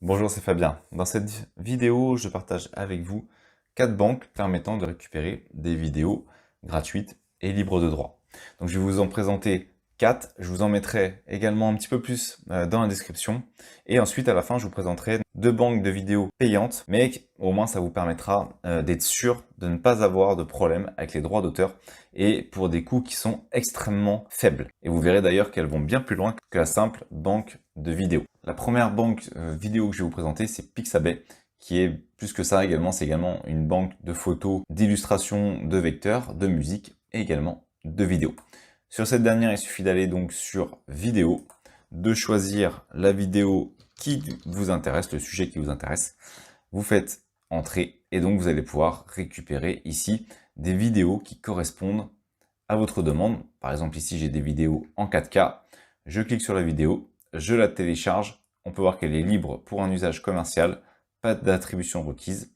Bonjour, c'est Fabien. Dans cette vidéo, je partage avec vous 4 banques permettant de récupérer des vidéos gratuites et libres de droit. Donc je vais vous en présenter 4, je vous en mettrai également un petit peu plus dans la description. Et ensuite, à la fin, je vous présenterai 2 banques de vidéos payantes, mais au moins ça vous permettra d'être sûr de ne pas avoir de problème avec les droits d'auteur et pour des coûts qui sont extrêmement faibles. Et vous verrez d'ailleurs qu'elles vont bien plus loin que la simple banque de vidéos. La première banque vidéo que je vais vous présenter, c'est Pixabay, qui est plus que ça également, c'est également une banque de photos, d'illustrations, de vecteurs, de musique et également de vidéos. Sur cette dernière, il suffit d'aller donc sur vidéo, de choisir la vidéo qui vous intéresse, le sujet qui vous intéresse. Vous faites entrer et donc vous allez pouvoir récupérer ici des vidéos qui correspondent à votre demande. Par exemple, ici, j'ai des vidéos en 4K. Je clique sur la vidéo, je la télécharge. On peut voir qu'elle est libre pour un usage commercial, pas d'attribution requise.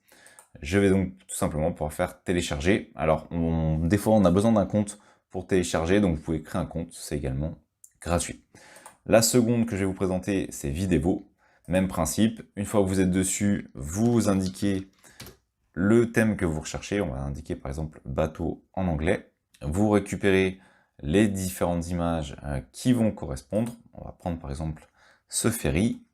Je vais donc tout simplement pouvoir faire télécharger. Alors, des fois, on a besoin d'un compte pour télécharger, donc vous pouvez créer un compte, c'est également gratuit. La seconde que je vais vous présenter, c'est Videvo. Même principe, une fois que vous êtes dessus, vous indiquez le thème que vous recherchez. On va indiquer par exemple bateau en anglais. Vous récupérez les différentes images qui vont correspondre. On va prendre par exemple ce ferry.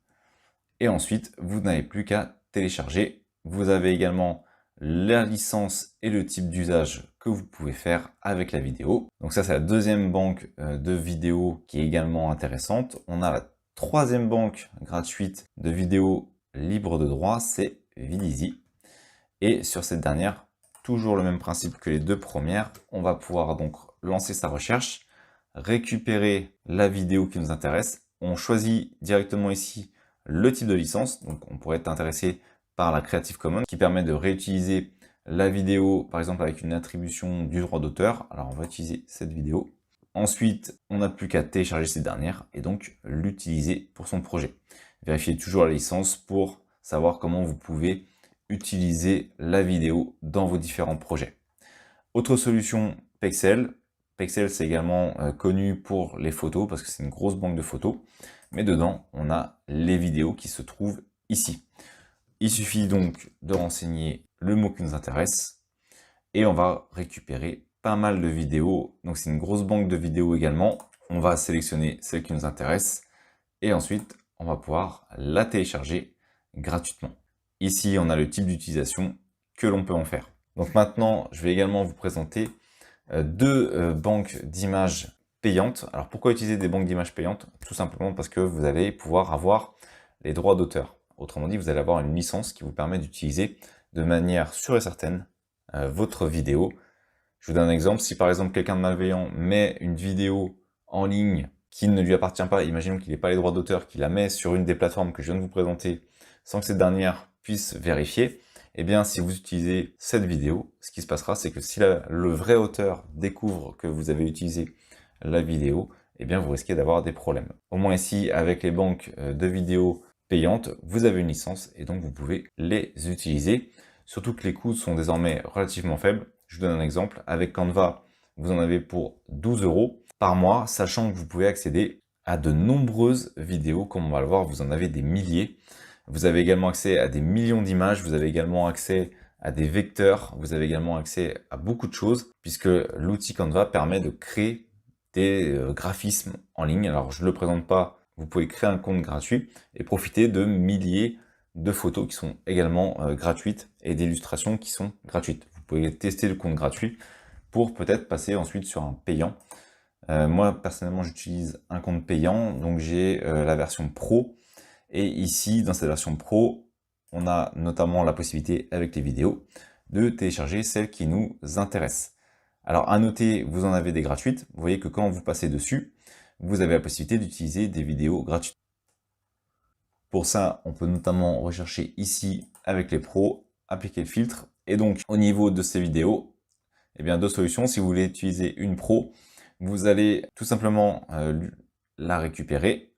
Et ensuite, vous n'avez plus qu'à télécharger. Vous avez également la licence et le type d'usage que vous pouvez faire avec la vidéo. Donc ça, c'est la deuxième banque de vidéos qui est également intéressante. On a la troisième banque gratuite de vidéos libres de droit, c'est Vidizi. Et sur cette dernière, toujours le même principe que les deux premières, on va pouvoir donc lancer sa recherche, récupérer la vidéo qui nous intéresse. On choisit directement ici le type de licence, donc on pourrait être intéressé par la Creative Commons qui permet de réutiliser la vidéo par exemple avec une attribution du droit d'auteur. Alors on va utiliser cette vidéo. Ensuite, on n'a plus qu'à télécharger cette dernière et donc l'utiliser pour son projet. Vérifiez toujours la licence pour savoir comment vous pouvez utiliser la vidéo dans vos différents projets. Autre solution, Pexel. Pexel, c'est également connu pour les photos parce que c'est une grosse banque de photos. Mais dedans, on a les vidéos qui se trouvent ici. Il suffit donc de renseigner le mot qui nous intéresse et on va récupérer pas mal de vidéos. Donc c'est une grosse banque de vidéos également. On va sélectionner celle qui nous intéresse et ensuite, on va pouvoir la télécharger gratuitement. Ici, on a le type d'utilisation que l'on peut en faire. Donc maintenant, je vais également vous présenter deux banques d'images payantes. Alors pourquoi utiliser des banques d'images payantes? Tout simplement parce que vous allez pouvoir avoir les droits d'auteur. Autrement dit, vous allez avoir une licence qui vous permet d'utiliser de manière sûre et certaine votre vidéo. Je vous donne un exemple. Si par exemple quelqu'un de malveillant met une vidéo en ligne qui ne lui appartient pas, imaginons qu'il n'ait pas les droits d'auteur, qu'il la met sur une des plateformes que je viens de vous présenter, sans que cette dernière puisse vérifier, eh bien si vous utilisez cette vidéo, ce qui se passera, c'est que si le vrai auteur découvre que vous avez utilisé la vidéo, eh bien vous risquez d'avoir des problèmes. Au moins ici, avec les banques de vidéos payantes, vous avez une licence et donc vous pouvez les utiliser. Surtout que les coûts sont désormais relativement faibles. Je vous donne un exemple. Avec Canva, vous en avez pour 12 € par mois, sachant que vous pouvez accéder à de nombreuses vidéos. Comme on va le voir, vous en avez des milliers. Vous avez également accès à des millions d'images. Vous avez également accès à des vecteurs. Vous avez également accès à beaucoup de choses, puisque l'outil Canva permet de créer des graphismes en ligne. Alors, je ne le présente pas. Vous pouvez créer un compte gratuit et profiter de milliers de photos qui sont également gratuites et d'illustrations qui sont gratuites. Vous pouvez tester le compte gratuit pour peut-être passer ensuite sur un payant. Moi, personnellement, j'utilise un compte payant, donc j'ai la version Pro. Et ici, dans cette version Pro, on a notamment la possibilité, avec les vidéos, de télécharger celles qui nous intéressent. Alors, à noter, vous en avez des gratuites. Vous voyez que quand vous passez dessus, vous avez la possibilité d'utiliser des vidéos gratuites. Pour ça, on peut notamment rechercher ici avec les pros, appliquer le filtre. Et donc, au niveau de ces vidéos, eh bien, deux solutions. Si vous voulez utiliser une pro, vous allez tout simplement la récupérer,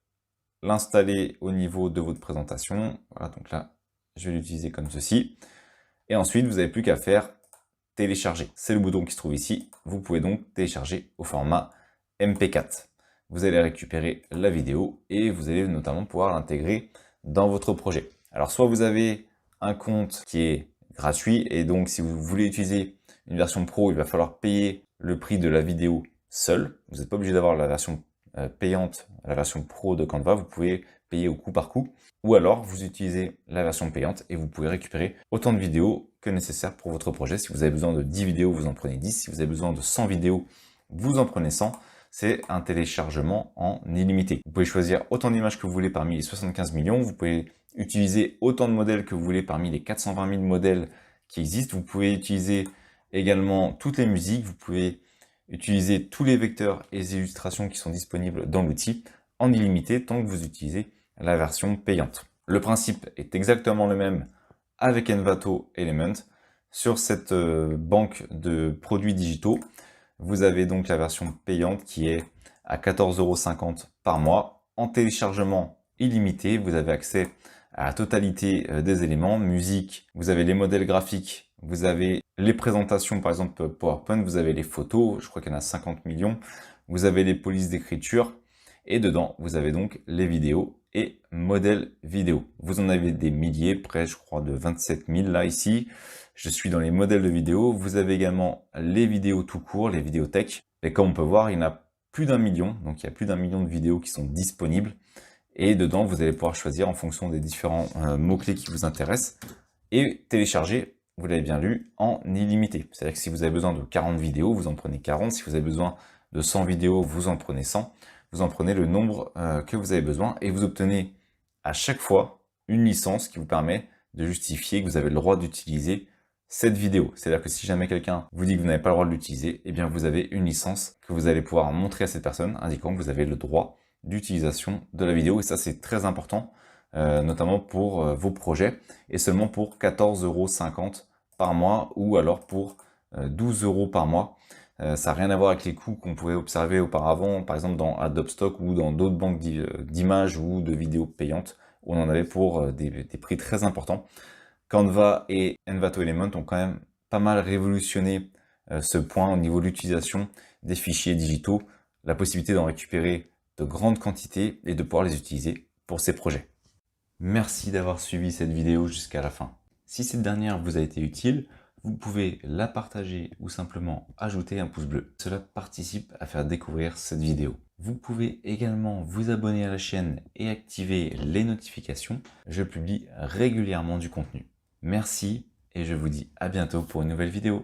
l'installer au niveau de votre présentation. Voilà, donc là, je vais l'utiliser comme ceci. Et ensuite, vous n'avez plus qu'à faire télécharger. C'est le bouton qui se trouve ici. Vous pouvez donc télécharger au format MP4. Vous allez récupérer la vidéo et vous allez notamment pouvoir l'intégrer dans votre projet. Alors soit vous avez un compte qui est gratuit et donc si vous voulez utiliser une version pro, il va falloir payer le prix de la vidéo seul. Vous n'êtes pas obligé d'avoir la version payante, la version pro de Canva, vous pouvez payer au coup par coup. Ou alors vous utilisez la version payante et vous pouvez récupérer autant de vidéos que nécessaire pour votre projet. Si vous avez besoin de 10 vidéos, vous en prenez 10. Si vous avez besoin de 100 vidéos, vous en prenez 100. C'est un téléchargement en illimité. Vous pouvez choisir autant d'images que vous voulez parmi les 75 millions. Vous pouvez utiliser autant de modèles que vous voulez parmi les 420 000 modèles qui existent. Vous pouvez utiliser également toutes les musiques. Vous pouvez utiliser tous les vecteurs et les illustrations qui sont disponibles dans l'outil en illimité tant que vous utilisez la version payante. Le principe est exactement le même avec Envato Element. Sur cette banque de produits digitaux, vous avez donc la version payante qui est à 14,50 € par mois. En téléchargement illimité, vous avez accès à la totalité des éléments. Musique, vous avez les modèles graphiques, vous avez les présentations, par exemple PowerPoint, vous avez les photos, je crois qu'il y en a 50 millions. Vous avez les polices d'écriture et dedans, vous avez donc les vidéos et modèles vidéo. Vous en avez des milliers, près je crois de 27 000 là ici. Je suis dans les modèles de vidéos. Vous avez également les vidéos tout court, les vidéos tech. Et comme on peut voir, il y en a plus d'1 million. Donc il y a plus d'1 million de vidéos qui sont disponibles. Et dedans, vous allez pouvoir choisir en fonction des différents mots-clés qui vous intéressent. Et télécharger, vous l'avez bien lu, en illimité. C'est-à-dire que si vous avez besoin de 40 vidéos, vous en prenez 40. Si vous avez besoin de 100 vidéos, vous en prenez 100. Vous en prenez le nombre que vous avez besoin. Et vous obtenez à chaque fois une licence qui vous permet de justifier que vous avez le droit d'utiliser cette vidéo. C'est-à-dire que si jamais quelqu'un vous dit que vous n'avez pas le droit de l'utiliser, eh bien vous avez une licence que vous allez pouvoir montrer à cette personne indiquant que vous avez le droit d'utilisation de la vidéo. Et ça, c'est très important, notamment pour vos projets, et seulement pour 14,50 € par mois ou alors pour 12 € par mois. Ça n'a rien à voir avec les coûts qu'on pouvait observer auparavant, par exemple dans Adobe Stock ou dans d'autres banques d'images ou de vidéos payantes, où on en avait pour des prix très importants. Canva et Envato Element ont quand même pas mal révolutionné ce point au niveau de l'utilisation des fichiers digitaux, la possibilité d'en récupérer de grandes quantités et de pouvoir les utiliser pour ces projets. Merci d'avoir suivi cette vidéo jusqu'à la fin. Si cette dernière vous a été utile, vous pouvez la partager ou simplement ajouter un pouce bleu. Cela participe à faire découvrir cette vidéo. Vous pouvez également vous abonner à la chaîne et activer les notifications. Je publie régulièrement du contenu. Merci et je vous dis à bientôt pour une nouvelle vidéo.